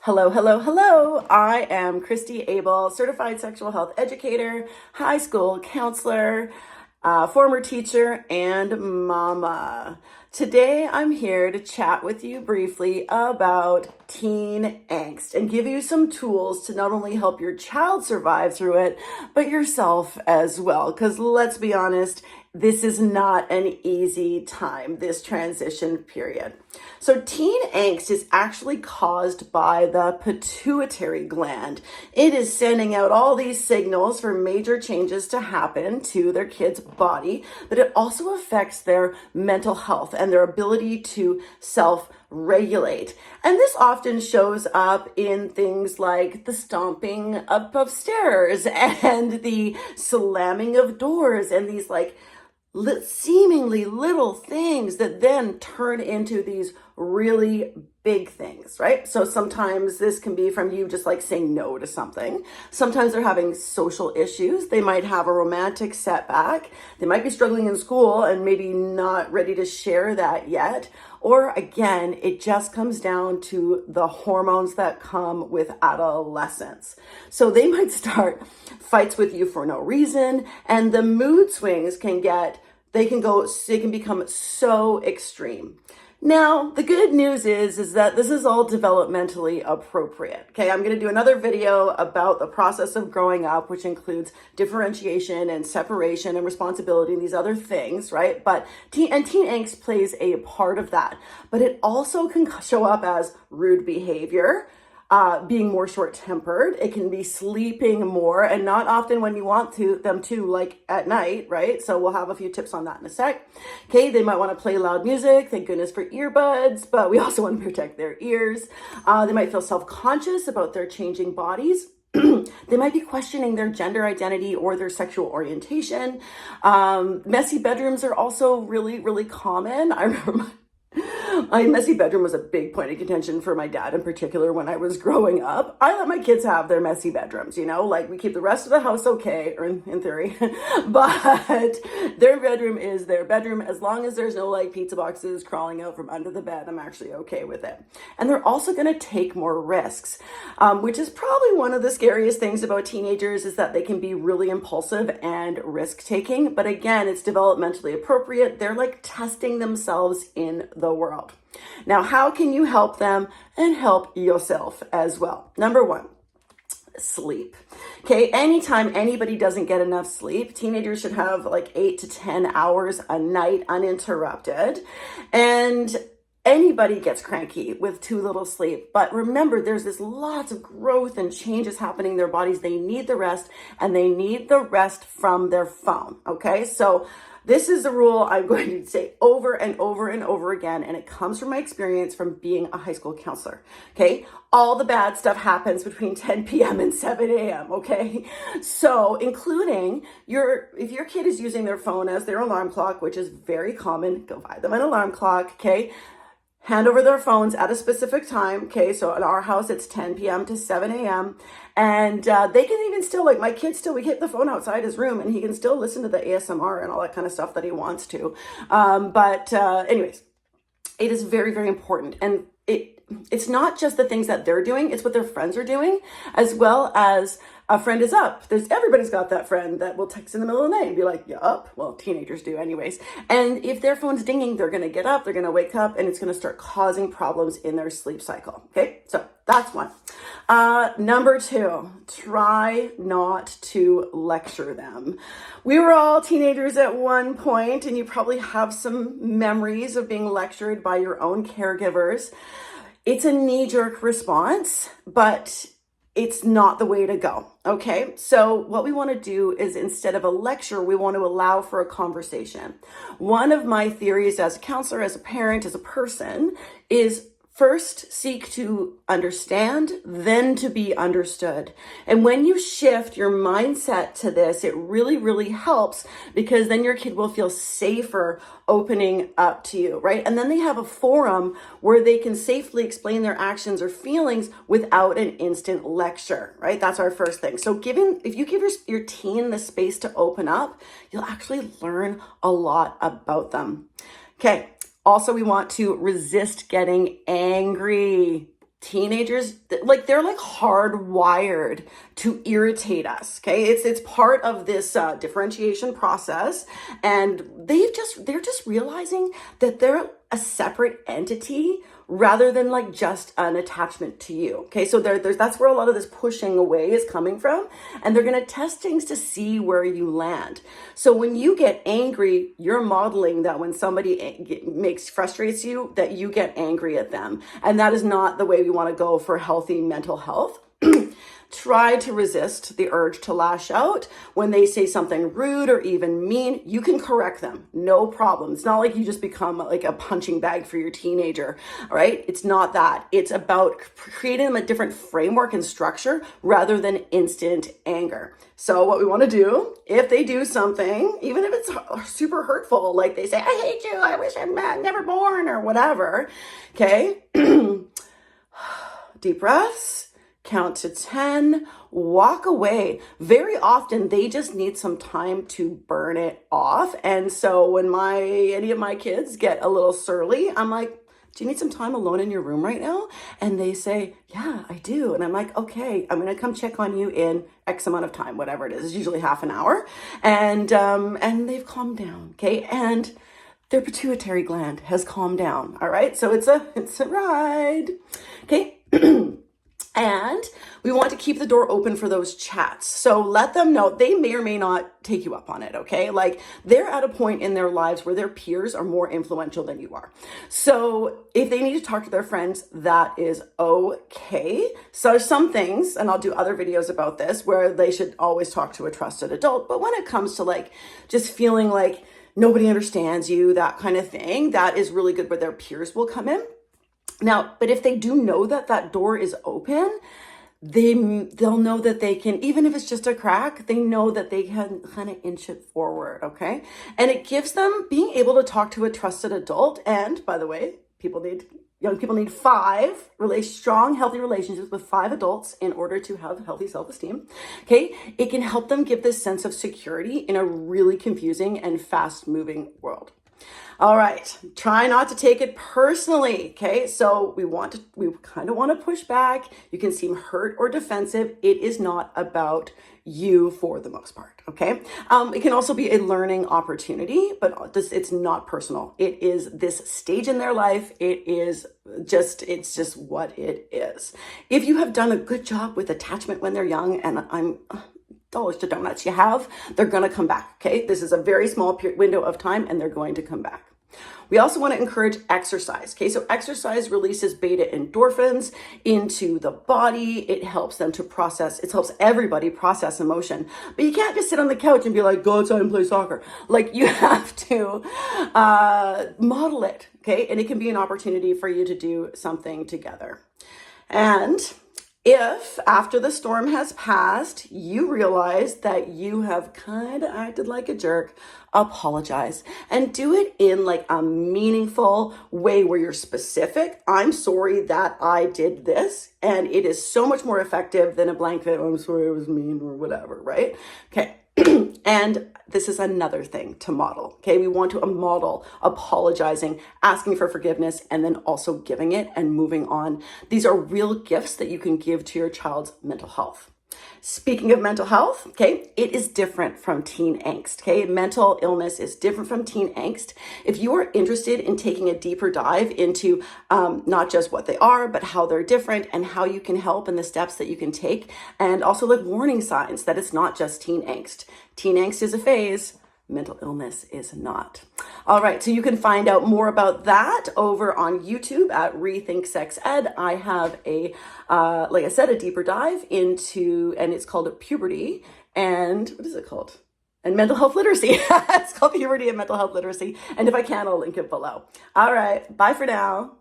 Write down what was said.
Hello, hello, hello. I am Christy Abel, certified sexual health educator, high school counselor, former teacher, and mama. Today I'm here to chat with you briefly about teen angst and give you some tools to not only help your child survive through it, but yourself as well. Because let's be honest, this is not an easy time, this transition period. So teen angst is actually caused by the pituitary gland. It is sending out all these signals for major changes to happen to their kid's body, but it also affects their mental health and their ability to self-regulate. And this often shows up in things like the stomping up of stairs and the slamming of doors and these seemingly little things that then turn into these really big things, right? So sometimes this can be from you just saying no to something. Sometimes they're having social issues. They might have a romantic setback. They might be struggling in school and maybe not ready to share that yet. Or again, it just comes down to the hormones that come with adolescence. So they might start fights with you for no reason, and the mood swings can become so extreme. Now, the good news is that this is all developmentally appropriate. Okay, I'm going to do another video about the process of growing up, which includes differentiation and separation and responsibility and these other things, right? But teen angst plays a part of that. But it also can show up as rude behavior, being more short-tempered. It can be sleeping more and not often when you want them to, like at night, right? So we'll have a few tips on that in a sec. Okay, they might want to play loud music. Thank goodness for earbuds, but we also want to protect their ears. They might feel self-conscious about their changing bodies. They might be questioning their gender identity or their sexual orientation. Messy bedrooms are also really, really common. I remember my messy bedroom was a big point of contention for my dad in particular when I was growing up. I let my kids have their messy bedrooms, we keep the rest of the house okay, or in theory, but their bedroom is their bedroom. As long as there's no pizza boxes crawling out from under the bed, I'm actually okay with it. And they're also going to take more risks, which is probably one of the scariest things about teenagers is that they can be really impulsive and risk-taking. But again, it's developmentally appropriate. They're testing themselves in the world. Now, how can you help them and help yourself as well? Number one, sleep. Okay, anytime anybody doesn't get enough sleep, teenagers should have 8 to 10 hours a night uninterrupted. And anybody gets cranky with too little sleep. But remember, there's lots of growth and changes happening in their bodies. They need the rest, and they need the rest from their phone. Okay, so this is the rule I'm going to say over and over and over again, and it comes from my experience from being a high school counselor, okay? All the bad stuff happens between 10 p.m. and 7 a.m., okay? So including if your kid is using their phone as their alarm clock, which is very common, go buy them an alarm clock, okay? Hand over their phones at a specific time, okay? So at our house, it's 10 p.m. to 7 a.m. And they can even still, my kid we keep the phone outside his room and he can still listen to the ASMR and all that kind of stuff that he wants to. Anyways, it is very, very important. And it's not just the things that they're doing, it's what their friends are doing, as well as a friend is up. Everybody's got that friend that will text in the middle of the night and be like, "You up?" Well, teenagers do anyways. And if their phone's dinging, they're going to get up, they're going to wake up, and it's going to start causing problems in their sleep cycle. Okay, so that's one. Number two, try not to lecture them. We were all teenagers at one point, and you probably have some memories of being lectured by your own caregivers. It's a knee-jerk response, but it's not the way to go, okay? So what we want to do is instead of a lecture, we want to allow for a conversation. One of my theories as a counselor, as a parent, as a person, is first seek to understand, then to be understood. And when you shift your mindset to this, it really, really helps because then your kid will feel safer opening up to you, right? And then they have a forum where they can safely explain their actions or feelings without an instant lecture, right? That's our first thing. So if you give your teen the space to open up, you'll actually learn a lot about them. Okay. Also, we want to resist getting angry. teenagers, like they're like hardwired to irritate us. Okay, it's part of this differentiation process, and they're just realizing that they're a separate entity rather than like just an attachment to you. Okay, so there's that's where a lot of this pushing away is coming from, and they're going to test things to see where you land. So when you get angry, you're modeling that when somebody frustrates you, that you get angry at them, and that is not the way we want to go for healthy mental health. Try to resist the urge to lash out. When they say something rude or even mean, you can correct them. No problem. It's not like you just become like a punching bag for your teenager, right? It's not that. It's about creating them a different framework and structure rather than instant anger. So what we want to do, if they do something, even if it's super hurtful, like they say, I hate you, I wish I'm never born, or whatever, okay? Deep breaths. Count to 10, walk away. Very often they just need some time to burn it off. And so when any of my kids get a little surly, I'm like, do you need some time alone in your room right now? And they say, yeah, I do. And I'm like, okay, I'm going to come check on you in X amount of time, whatever it is. It's usually half an hour. And they've calmed down. Okay. And their pituitary gland has calmed down. All right. So it's a ride. Okay. And we want to keep the door open for those chats. So let them know they may or may not take you up on it, okay? Like they're at a point in their lives where their peers are more influential than you are. So if they need to talk to their friends, that is okay. So some things, and I'll do other videos about this, where they should always talk to a trusted adult. But when it comes to like just feeling like nobody understands you, that kind of thing, that is really good where their peers will come in. Now, but if they do know that that door is open, they'll know that they can, even if it's just a crack, they know that they can kind of inch it forward, okay? And it gives them being able to talk to a trusted adult. And by the way, young people need 5 really strong, healthy relationships with 5 adults in order to have healthy self-esteem, okay? It can help them give this sense of security in a really confusing and fast-moving world. All right, try not to take it personally, okay? So we kind of want to push back. You can seem hurt or defensive. It is not about you for the most part, okay? It can also be a learning opportunity, but it's not personal. It is this stage in their life. It's just what it is. If you have done a good job with attachment when they're young, and I'm dollars to donuts they're going to come back, okay? This is a very small window of time, and they're going to come back. We also want to encourage exercise, okay? So exercise releases beta endorphins into the body. It helps them to process, it helps everybody process emotion. But you can't just sit on the couch and be like, go outside and play soccer. Like you have to model it, okay? And it can be an opportunity for you to do something together. And if after the storm has passed, you realize that you have kind of acted like a jerk, apologize and do it in like a meaningful way where you're specific. I'm sorry that I did this, and it is so much more effective than a blanket, I'm sorry I was mean or whatever, right? Okay. And this is another thing to model, okay? We want to model apologizing, asking for forgiveness, and then also giving it and moving on. These are real gifts that you can give to your child's mental health. Speaking of mental health, okay, it is different from teen angst, okay? Mental illness is different from teen angst. If you are interested in taking a deeper dive into not just what they are, but how they're different and how you can help and the steps that you can take, and also like warning signs that it's not just teen angst. Teen angst is a phase. Mental illness is not. All right, so you can find out more about that over on YouTube at Rethink Sex Ed. I have like I said, a deeper dive into, and it's called Puberty and what is it called? And Mental Health Literacy. It's called Puberty and Mental Health Literacy. And if I can, I'll link it below. All right, bye for now.